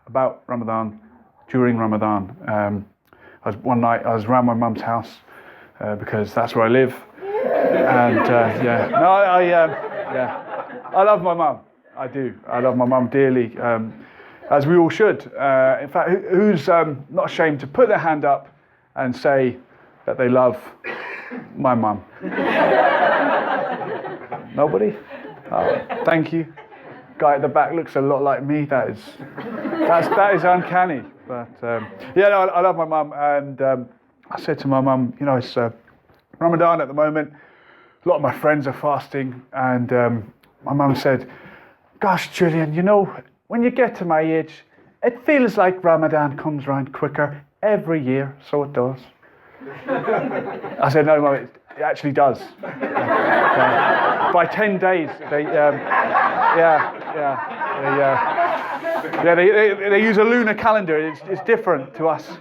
about Ramadan during Ramadan. One night I was around my mum's house because that's where I live, and I love my mum. I do. I love my mum dearly, as we all should. In fact, who's not ashamed to put their hand up and say that they love my mum? Nobody? Oh, thank you. Guy at the back looks a lot like me. That is uncanny. But I love my mum, and I said to my mum, it's Ramadan at the moment. A lot of my friends are fasting, and my mum said, "Gosh, Julian, when you get to my age, it feels like Ramadan comes round quicker every year, so it does." I said, "No, Mum, it actually does." By 10 days, they use a lunar calendar. It's different to us.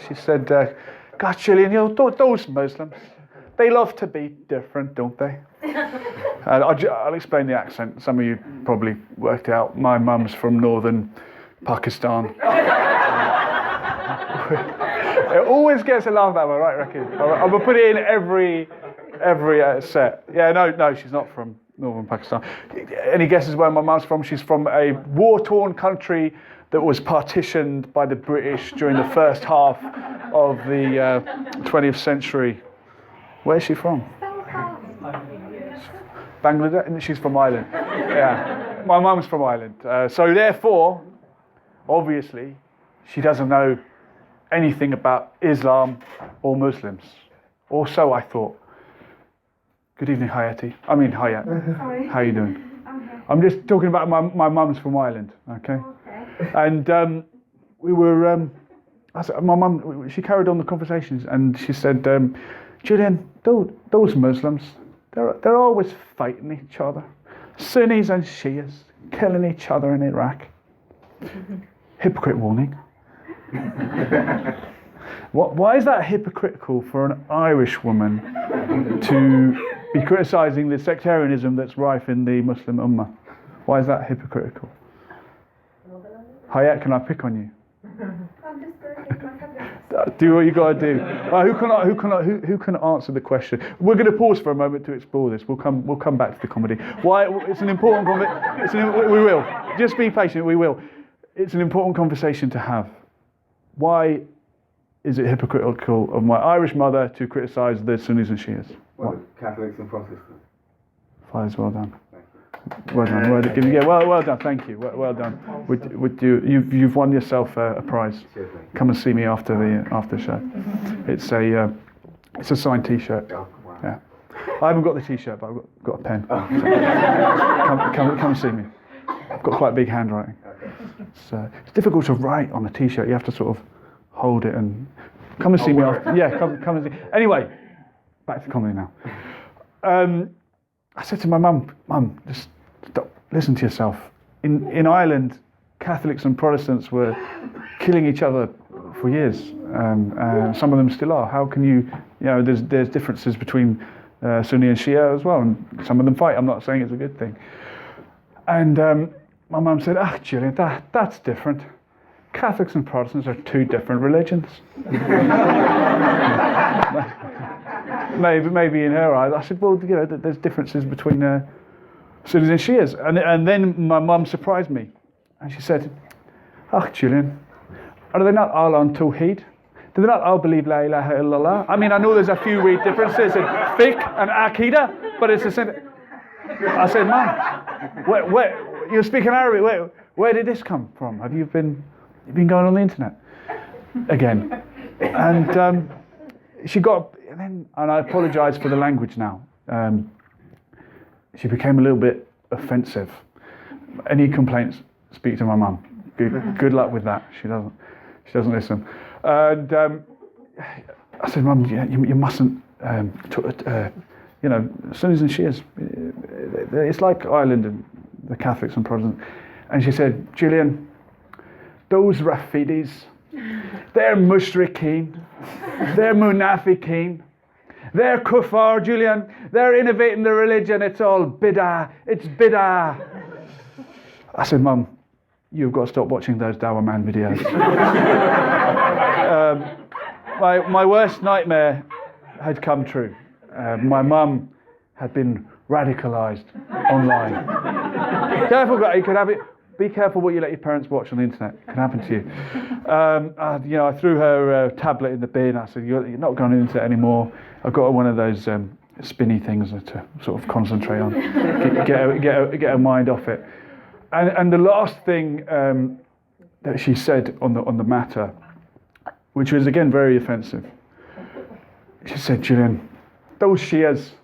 She said, "Gosh, Julian, those Muslims, they love to be different, don't they?" And I'll explain the accent. Some of you probably worked out. My mum's from northern Pakistan. It always gets a laugh that way, right, Ricky? I'm gonna put it in every set. Yeah, no, she's not from northern Pakistan. Any guesses where my mum's from? She's from a war-torn country that was partitioned by the British during the first half of the 20th century. Where's she from? Bangladesh? She's from Ireland. Yeah, my mum's from Ireland. So therefore, obviously, she doesn't know anything about Islam or Muslims. Or so I thought. Good evening, Hayat. Hayat. Sorry. How are you doing? I'm just talking about my mum's from Ireland, okay? And we were, my mum, she carried on the conversations, and she said, "Julian, those Muslims, they're always fighting each other. Sunnis and Shias killing each other in Iraq." Hypocrite warning. Why is that hypocritical for an Irish woman to be criticising the sectarianism that's rife in the Muslim Ummah? Why is that hypocritical? Hayat, can I pick on you? I'm just going to my cabinet. Do what you got to do. Who can answer the question? We're going to pause for a moment to explore this. We'll come back to the comedy. Why? It's an important we will. Just be patient. We will. It's an important conversation to have. Why is it hypocritical of my Irish mother to criticise the Sunnis and Shias? Well, Catholics and Protestants. Fires, well done. Well done. Well done. Thank you. Well done. You've won yourself a prize. Come and see me after the show. It's a signed T-shirt. Oh, wow. Yeah. I haven't got the T-shirt, but I've got a pen. Come and see me. I've got quite big handwriting. It's difficult to write on a T-shirt. You have to sort of hold it and come and see me after. Yeah, come and see. Anyway, back to comedy now. I said to my mum, just stop, listen to yourself. In Ireland, Catholics and Protestants were killing each other for years. Some of them still are. How can you there's differences between Sunni and Shia as well, and some of them fight. I'm not saying it's a good thing. And my mum said, Julian, that's different. Catholics and Protestants are two different religions. maybe in her eyes. I said, well, there's differences between Sunnis and Shias. And then my mum surprised me. And she said, Julian, are they not all on Tawheed? Do they not all believe La ilaha illallah? I mean, I know there's a few weird differences in fiqh and aqidah, but it's the same. I said, Mum, where you're speaking Arabic. Where did this come from? Have you been going on the internet again? And she got, and I apologise for the language now. She became a little bit offensive. Any complaints, speak to my mum. Good luck with that. She doesn't listen. And I said, Mum, you mustn't. Sunnis and Shias. It's like Ireland and the Catholics and Protestants. And she said, Julian, those Rafidis, they're mushrikeen, they're munafiqeen, they're kuffar, Julian. They're innovating the religion. It's all bid'ah. It's bid'ah. I said, Mum, you've got to stop watching those Dawa Man videos. My worst nightmare had come true. My mum had been radicalised online. Careful, guys, you could have it. Be careful what you let your parents watch on the internet. It can happen to you. I threw her tablet in the bin. I said, you're not going on the internet anymore. I've got one of those spinny things to sort of concentrate on, get her mind off it. And the last thing that she said on the matter, which was again very offensive, she said, Julian, those Shias,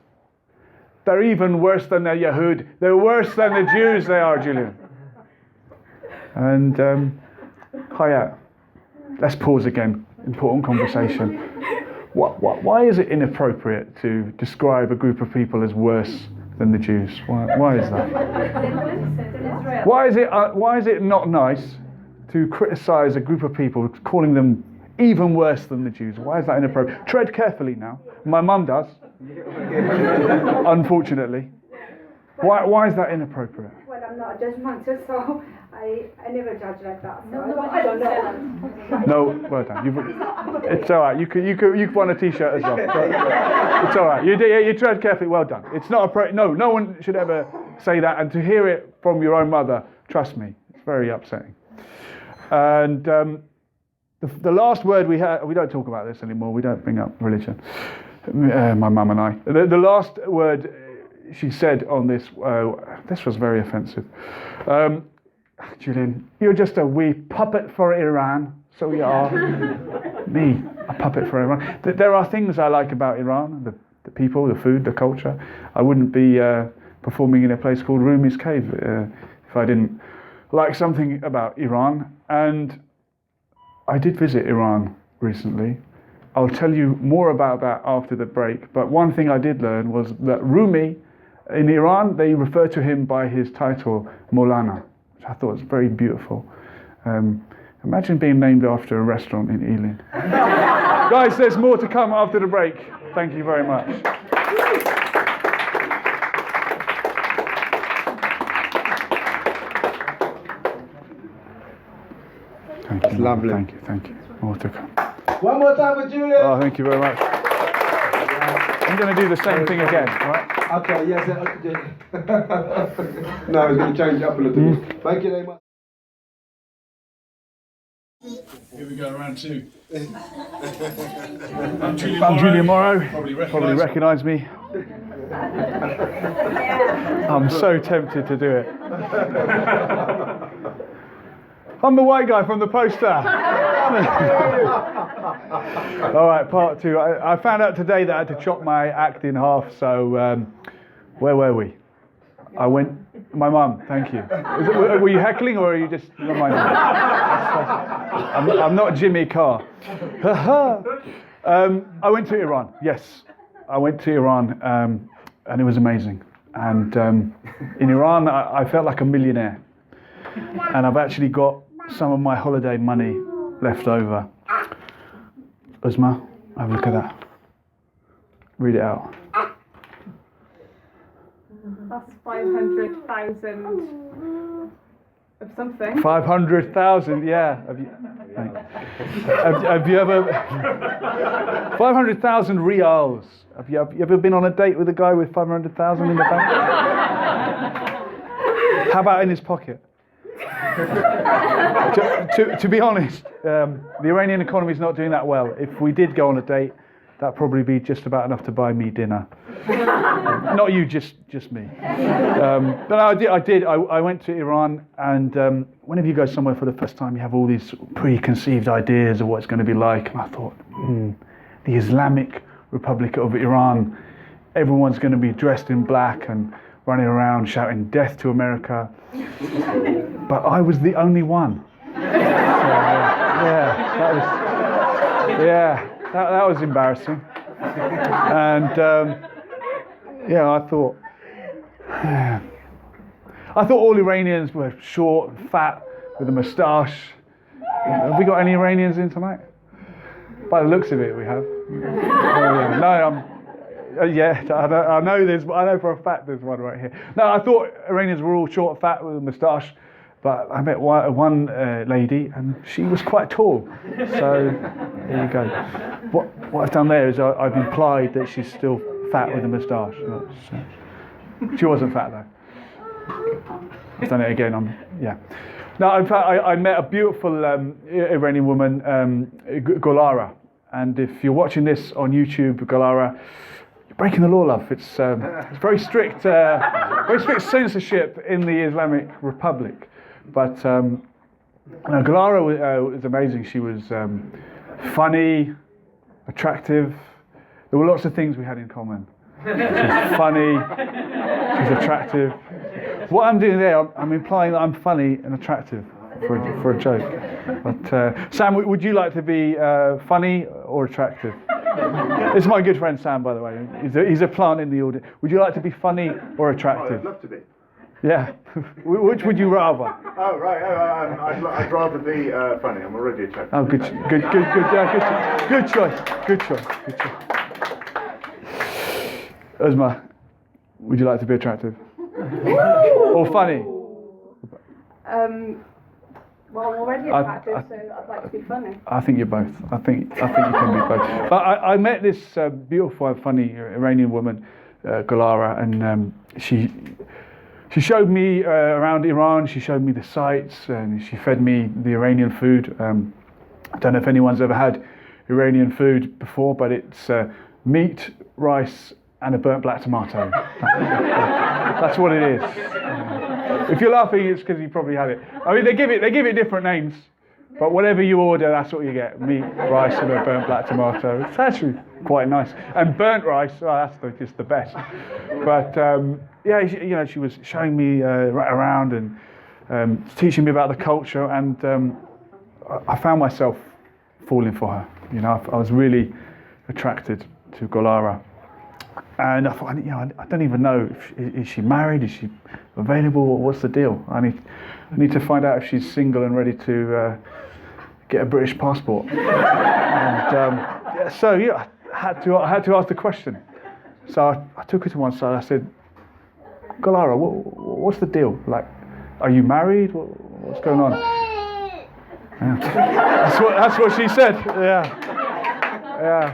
they're even worse than the Yahud. They're worse than the Jews, they are, Julian. And Hayat, let's pause again. Important conversation. Why is it inappropriate to describe a group of people as worse than the Jews? Why is that? Why is it not nice to criticise a group of people, calling them even worse than the Jews? Why is that inappropriate? Tread carefully now. My mum does, unfortunately. Why is that inappropriate? Well, I'm not a judgmental, so I never judge like that. So I don't know. No, well done. It's all right. You've won a T-shirt as well. It's all right. You tread carefully. Well done. It's not no one should ever say that. And to hear it from your own mother, trust me, it's very upsetting. And the last word we don't talk about this anymore. We don't bring up religion. My mum and I. The last word she said on this was very offensive. Julian, you're just a wee puppet for Iran, so you are. Me, a puppet for Iran. There are things I like about Iran, the people, the food, the culture. I wouldn't be performing in a place called Rumi's Cave if I didn't like something about Iran. And I did visit Iran recently. I'll tell you more about that after the break. But one thing I did learn was that Rumi, in Iran, they refer to him by his title, Maulana, which I thought was very beautiful. Imagine being named after a restaurant in Ealing. Guys, there's more to come after the break. Thank you very much. Thank you. Lovely. Thank you. More to come. One more time with Julian. Oh, thank you very much. I'm going to do the same thing again, right? Okay, yes. No, it's going to change up a little bit. Thank you very much. Here we go, round two. I'm Julian Morrow. Probably recognise me. I'm so tempted to do it. I'm the white guy from the poster. All right, part two. I found out today that I had to chop my act in half, so where were we? I went, my mum, thank you. Were you heckling or are you just, not my mum? I'm not Jimmy Carr. I went to Iran, yes. I went to Iran and it was amazing. And in Iran, I felt like a millionaire. And I've actually got some of my holiday money left over. Uzma, have a look at that. Read it out. That's 500,000 of something. 500,000, yeah. Have you ever... 500,000 riyals. Have you ever been on a date with a guy with 500,000 in the bank? How about in his pocket? To be honest, the Iranian economy is not doing that well. If we did go on a date, that'd probably be just about enough to buy me dinner. Not you, just me. But I did. I went to Iran, and whenever you go somewhere for the first time, you have all these preconceived ideas of what it's going to be like. And I thought, the Islamic Republic of Iran, everyone's going to be dressed in black and running around shouting death to America. But I was the only one. So, that was embarrassing. And I thought all Iranians were short and fat with a moustache. Have we got any Iranians in tonight? By the looks of it, we have. I know for a fact there's one right here. No, I thought Iranians were all short and fat with a moustache. But I met one lady, and she was quite tall. So there you go. What I've done there is I've implied that she's still fat with a moustache. She wasn't fat though. I've done it again. Yeah. No, in fact, I met a beautiful Iranian woman, Golara. And if you're watching this on YouTube, Golara, you're breaking the law, love. It's very strict censorship in the Islamic Republic. But Golara was amazing. She was funny, attractive. There were lots of things we had in common. She was funny, she was attractive. What I'm doing there, I'm implying that I'm funny and attractive for a joke. But Sam, would you like to be funny or attractive? This is my good friend Sam, by the way. He's a plant in the audience. Would you like to be funny or attractive? I'd love to be. Yeah. Which would you rather? Oh right. I'd rather be funny. I'm already attractive. Oh, good choice. Good choice. Uzma, would you like to be attractive or funny? Well, I'm already attractive, so I'd like to be funny. I think you're both. I think you can be both. But I met this beautiful, funny Iranian woman, Golara, and she showed me around Iran. She showed me the sights, and she fed me the Iranian food. I don't know if anyone's ever had Iranian food before, but it's meat, rice, and a burnt black tomato. That's what it is. If you're laughing, it's because you probably had it. I mean, they give it different names, but whatever you order, that's what you get: meat, rice, and a burnt black tomato. It's actually quite nice. And burnt rice, that's just the best. But yeah, she was showing me around and teaching me about the culture, and I found myself falling for her. You know, I was really attracted to Golara. And I thought, I don't even know, is she married? Is she available? What's the deal? I need to find out if she's single and ready to get a British passport. And so I had to ask the question. So I took her to one side. I said, Golara, what's the deal? Like, are you married? What's going on? Yeah. That's what she said. Yeah.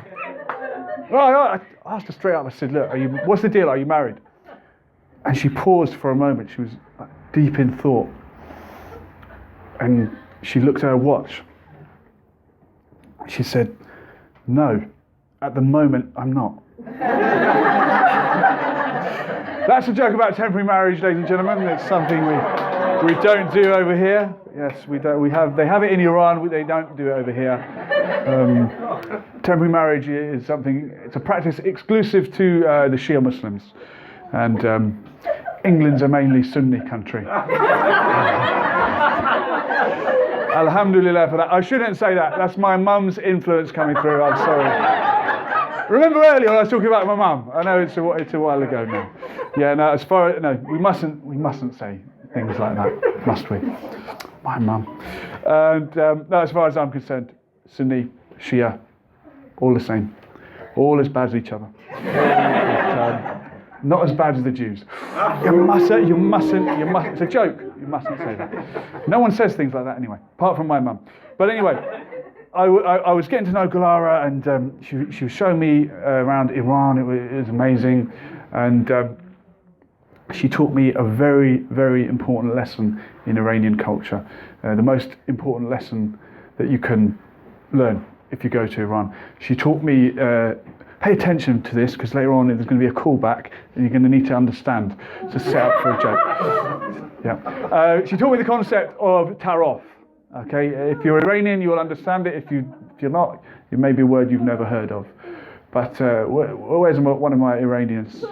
Well, I asked her straight up. I said, look, what's the deal? Are you married? And she paused for a moment. She was deep in thought. And she looked at her watch. She said, no, at the moment, I'm not. That's a joke about temporary marriage, ladies and gentlemen. It's something we don't do over here. Yes, we don't. They have it in Iran. They don't do it over here. Temporary marriage is something. It's a practice exclusive to the Shia Muslims, and England's a mainly Sunni country. Alhamdulillah for that. I shouldn't say that. That's my mum's influence coming through. I'm sorry. Remember earlier I was talking about my mum. I know it's a while ago now. Yeah, no. We mustn't say things like that, must we? My mum. And no, as far as I'm concerned, Sunni, Shia, all the same, all as bad as each other. But, not as bad as the Jews. You mustn't. It's a joke. You mustn't say that. No one says things like that anyway, apart from my mum. But anyway, I was getting to know Golara, and she was showing me around Iran. It was amazing, and she taught me a very, very important lesson in Iranian culture. The most important lesson that you can learn if you go to Iran. She taught me, pay attention to this, because later on there's going to be a callback and you're going to need to understand to set up for a joke. Yeah. She taught me the concept of tarof. Okay, if you're Iranian, you will understand it. If you're not, it may be a word you've never heard of. But where's one of my Iranians?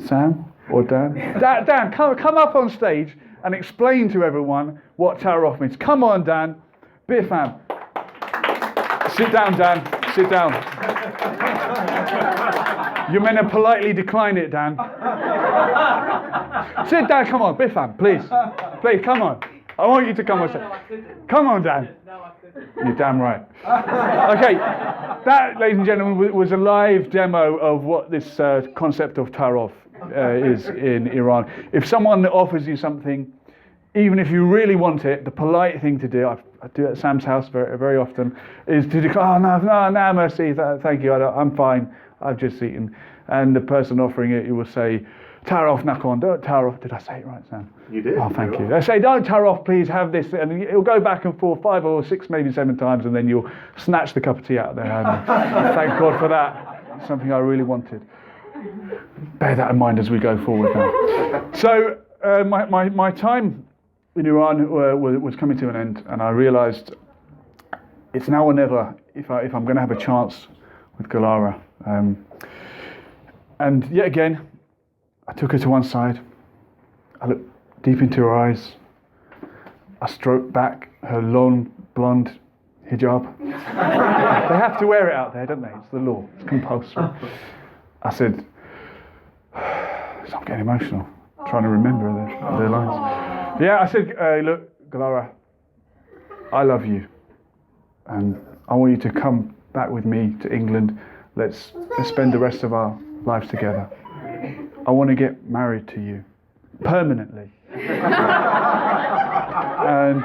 Sam or Dan? Dan, come up on stage and explain to everyone what tarof means. Come on, Dan. Bifam. Sit down, Dan. Sit down. You're meant to politely decline it, Dan. Sit down. Come on, Bifam, please. Please, come on. I want you to come on stage. Come on, Dan. You're damn right. Okay, that, ladies and gentlemen, was a live demo of what this concept of tarof is in Iran. If someone offers you something, even if you really want it, the polite thing to do, I do it at Sam's house very, very often, is to declare, oh, no, mercy, thank you, I'm fine, I've just eaten. And the person offering it, you will say, "Tar off, nakon, don't tar off." Did I say it right, Sam? You did. Oh, thank you. They say, "Don't tar off, please have this." And it'll go back and forth 5 or 6, maybe 7 times, and then you'll snatch the cup of tea out of their hand. Thank God for that. Something I really wanted. Bear that in mind as we go forward now. So my time in Iran was coming to an end, and I realised it's now or never if I'm going to have a chance with Galara. And yet again, I took her to one side. I looked deep into her eyes. I stroked back her long blonde hijab. They have to wear it out there, don't they? It's the law. It's compulsory. I said, so I'm getting emotional, trying to remember the lines. Yeah, I said, look, Galara, I love you, and I want you to come back with me to England. Let's spend the rest of our lives together. I want to get married to you permanently. And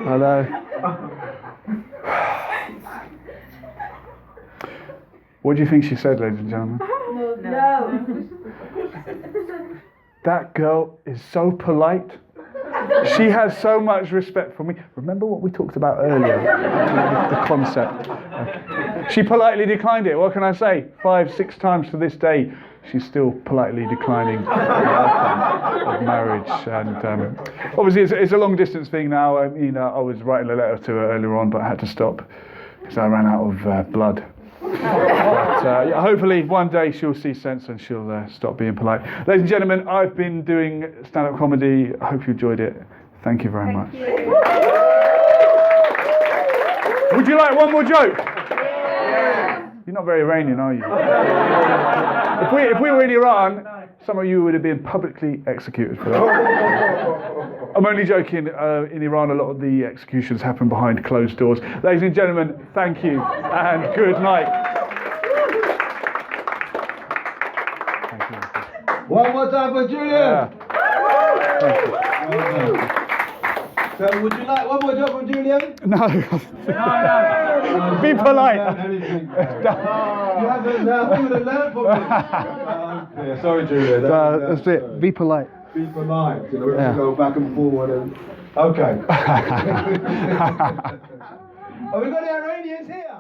hello. What do you think she said, ladies and gentlemen? No. That girl is so polite. She has so much respect for me. Remember what we talked about earlier, the concept. Okay. She politely declined it. What can I say? 5, 6 times to this day, she's still politely declining the outcome of marriage. And obviously, it's a long distance thing now. I mean, I was writing a letter to her earlier on, but I had to stop because I ran out of blood. But hopefully one day she'll see sense and she'll stop being polite. Ladies and gentlemen, I've been doing stand-up comedy. I hope you enjoyed it. Thank you very much. Would you like one more joke? Yeah. You're not very Iranian, are you? If we were in Iran, some of you would have been publicly executed for that. I'm only joking. In Iran, a lot of the executions happen behind closed doors. Ladies and gentlemen, thank you and good night. Thank you. One more time for Julian. Yeah. Thank you. So would you like one more job from Julian? No. Be polite. Anything. You haven't learned from me. Yeah, sorry, Julian. That's it. Be polite. Be polite. You know, we have to go back and forward and. Okay. Have we got the Iranians here?